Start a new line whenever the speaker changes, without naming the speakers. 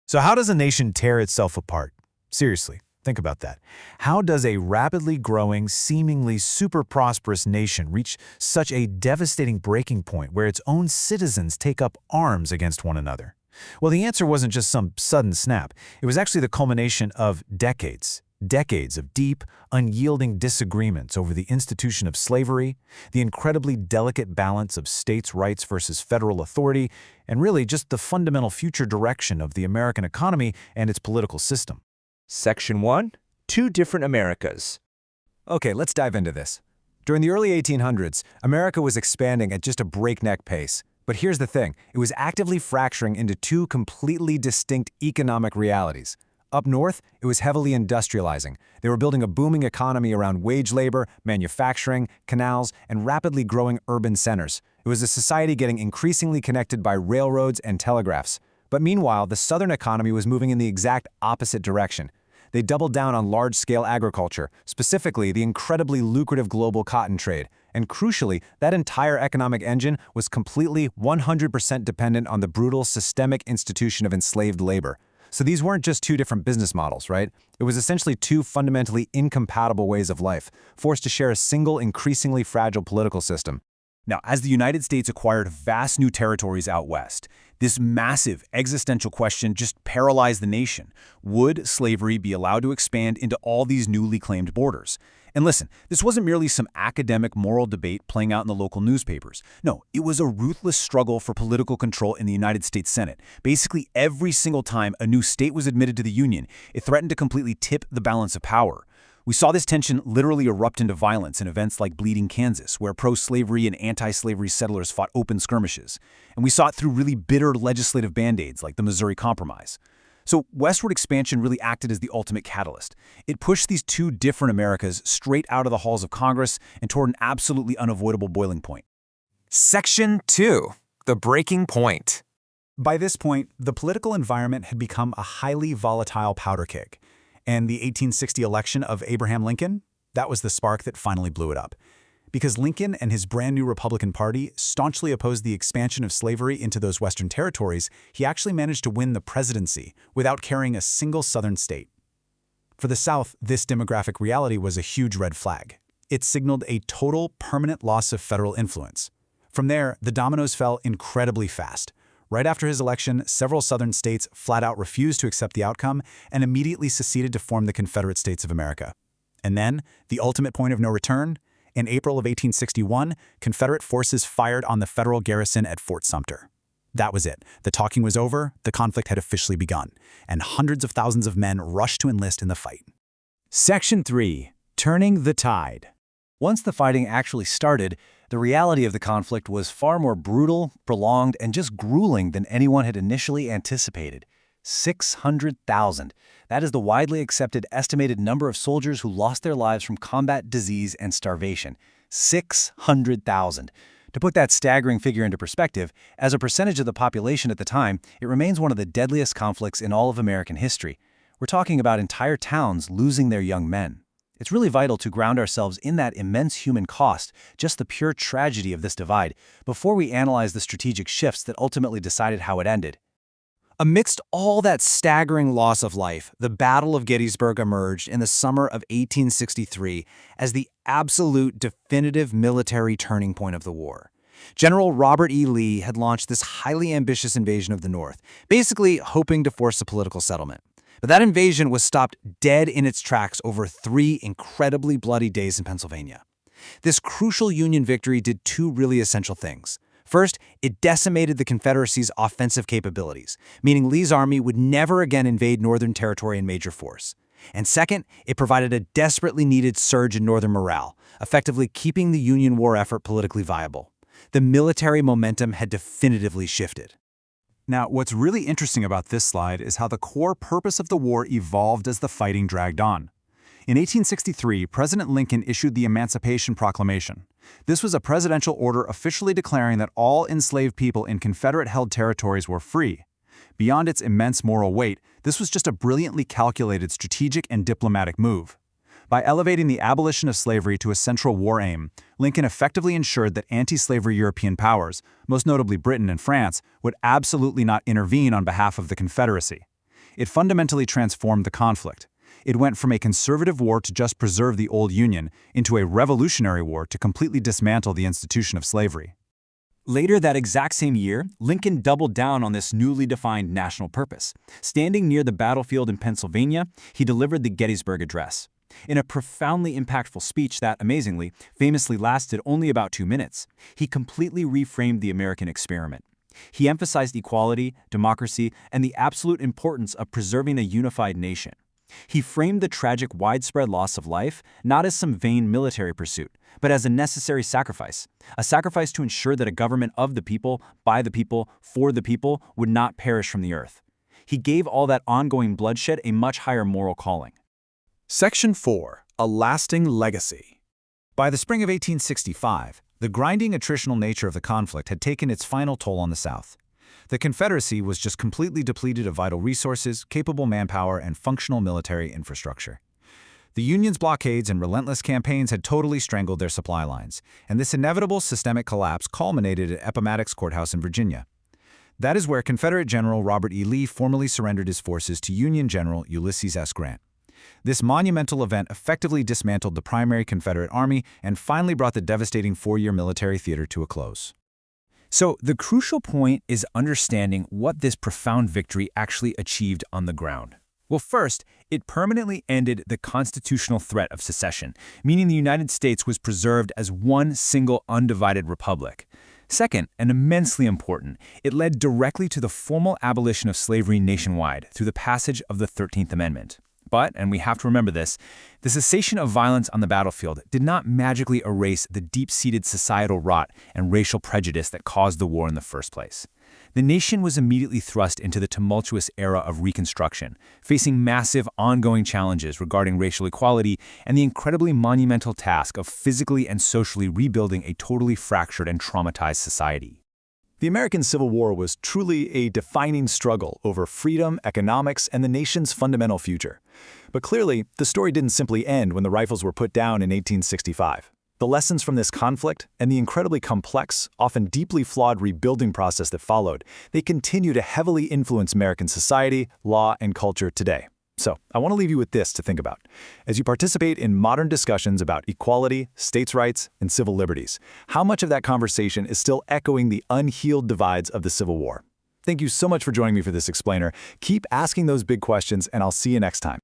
So how does a nation tear itself apart? Seriously, think about that. How does a rapidly growing, seemingly super prosperous nation reach such a devastating breaking point where its own citizens take up arms against one another? Well, the answer wasn't just some sudden snap. It was actually the culmination of decades of deep, unyielding disagreements over the institution of slavery, the incredibly delicate balance of states' rights versus federal authority, and really just the fundamental future direction of the American economy and its political system.
Section 1. Two Different Americas.
Okay, let's dive into this. During the early 1800s, America was expanding at just a breakneck pace. But here's the thing, it was actively fracturing into two completely distinct economic realities. Up north, it was heavily industrializing. They were building a booming economy around wage labor, manufacturing, canals, and rapidly growing urban centers. It was a society getting increasingly connected by railroads and telegraphs. But meanwhile, the southern economy was moving in the exact opposite direction. They doubled down on large-scale agriculture, specifically the incredibly lucrative global cotton trade. And crucially, that entire economic engine was completely 100% dependent on the brutal systemic institution of enslaved labor. So these weren't just two different business models, right? It was essentially two fundamentally incompatible ways of life, forced to share a single, increasingly fragile political system.
Now, as the United States acquired vast new territories out west, this massive existential question just paralyzed the nation. Would slavery be allowed to expand into all these newly claimed borders? And listen, this wasn't merely some academic moral debate playing out in the local newspapers. No, it was a ruthless struggle for political control in the United States Senate. Basically, every single time a new state was admitted to the Union, it threatened to completely tip the balance of power. We saw this tension literally erupt into violence in events like Bleeding Kansas, where pro-slavery and anti-slavery settlers fought open skirmishes. And we saw it through really bitter legislative band-aids like the Missouri Compromise. So westward expansion really acted as the ultimate catalyst. It pushed these two different Americas straight out of the halls of Congress and toward an absolutely unavoidable boiling point.
Section 2. The Breaking Point.
By this point, the political environment had become a highly volatile powder keg. And the 1860 election of Abraham Lincoln, that was the spark that finally blew it up. Because Lincoln and his brand new Republican Party staunchly opposed the expansion of slavery into those Western territories, he actually managed to win the presidency without carrying a single Southern state. For the South, this demographic reality was a huge red flag. It signaled a total, permanent loss of federal influence. From there, the dominoes fell incredibly fast. Right after his election, several Southern states flat out refused to accept the outcome and immediately seceded to form the Confederate States of America. And then, the ultimate point of no return, in April of 1861, Confederate forces fired on the federal garrison at Fort Sumter. That was it. The talking was over, the conflict had officially begun, and hundreds of thousands of men rushed to enlist in the fight.
Section 3. Turning the tide.
Once the fighting actually started, the reality of the conflict was far more brutal, prolonged, and just grueling than anyone had initially anticipated. 600,000. That is the widely accepted estimated number of soldiers who lost their lives from combat, disease, and starvation. 600,000. To put that staggering figure into perspective, as a percentage of the population at the time, it remains one of the deadliest conflicts in all of American history. We're talking about entire towns losing their young men. It's really vital to ground ourselves in that immense human cost, just the pure tragedy of this divide, before we analyze the strategic shifts that ultimately decided how it ended.
Amidst all that staggering loss of life, the Battle of Gettysburg emerged in the summer of 1863 as the absolute definitive military turning point of the war. General Robert E. Lee had launched this highly ambitious invasion of the North, basically hoping to force a political settlement. But that invasion was stopped dead in its tracks over 3 incredibly bloody days in Pennsylvania. This crucial Union victory did 2 really essential things. First, it decimated the Confederacy's offensive capabilities, meaning Lee's army would never again invade Northern territory in major force. And second, it provided a desperately needed surge in Northern morale, effectively keeping the Union war effort politically viable. The military momentum had definitively shifted.
Now, what's really interesting about this slide is how the core purpose of the war evolved as the fighting dragged on. In 1863, President Lincoln issued the Emancipation Proclamation. This was a presidential order officially declaring that all enslaved people in Confederate-held territories were free. Beyond its immense moral weight, this was just a brilliantly calculated strategic and diplomatic move. By elevating the abolition of slavery to a central war aim, Lincoln effectively ensured that anti-slavery European powers, most notably Britain and France, would absolutely not intervene on behalf of the Confederacy. It fundamentally transformed the conflict. It went from a conservative war to just preserve the old Union into a revolutionary war to completely dismantle the institution of slavery.
Later that exact same year, Lincoln doubled down on this newly defined national purpose. Standing near the battlefield in Pennsylvania, he delivered the Gettysburg Address. In a profoundly impactful speech that, amazingly, famously lasted only about 2 minutes, he completely reframed the American experiment. He emphasized equality, democracy, and the absolute importance of preserving a unified nation. He framed the tragic widespread loss of life not as some vain military pursuit, but as a necessary sacrifice, a sacrifice to ensure that a government of the people, by the people, for the people would not perish from the earth. He gave all that ongoing bloodshed a much higher moral calling.
Section 4. A lasting legacy.
By the spring of 1865, the grinding attritional nature of the conflict had taken its final toll on the South. The Confederacy was just completely depleted of vital resources, capable manpower, and functional military infrastructure. The Union's blockades and relentless campaigns had totally strangled their supply lines, and this inevitable systemic collapse culminated at Appomattox Courthouse in Virginia. That is where Confederate General Robert E. Lee formally surrendered his forces to Union General Ulysses S. Grant. This monumental event effectively dismantled the primary Confederate Army and finally brought the devastating 4-year military theater to a close.
So the crucial point is understanding what this profound victory actually achieved on the ground. Well, first, it permanently ended the constitutional threat of secession, meaning the United States was preserved as one single undivided republic. Second, and immensely important, it led directly to the formal abolition of slavery nationwide through the passage of the 13th Amendment. But, and we have to remember this, the cessation of violence on the battlefield did not magically erase the deep-seated societal rot and racial prejudice that caused the war in the first place. The nation was immediately thrust into the tumultuous era of Reconstruction, facing massive ongoing challenges regarding racial equality and the incredibly monumental task of physically and socially rebuilding a totally fractured and traumatized society.
The American Civil War was truly a defining struggle over freedom, economics, and the nation's fundamental future. But clearly, the story didn't simply end when the rifles were put down in 1865. The lessons from this conflict and the incredibly complex, often deeply flawed rebuilding process that followed, they continue to heavily influence American society, law, and culture today. So, I want to leave you with this to think about. As you participate in modern discussions about equality, states' rights, and civil liberties, how much of that conversation is still echoing the unhealed divides of the Civil War? Thank you so much for joining me for this explainer. Keep asking those big questions, and I'll see you next time.